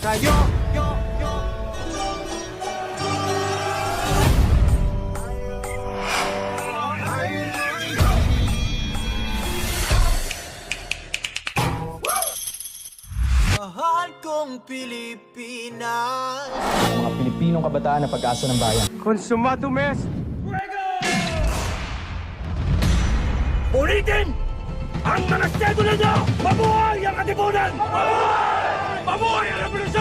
Kayo, mahal kong Pilipinas. Mga Pilipinong kabataan na pag-asa ng bayan. Consumado mes. Ulitin! Ang mga sedula nyo! Mabuhay ang katipunan! Mabuhay! Mabuhay ang revolusyon!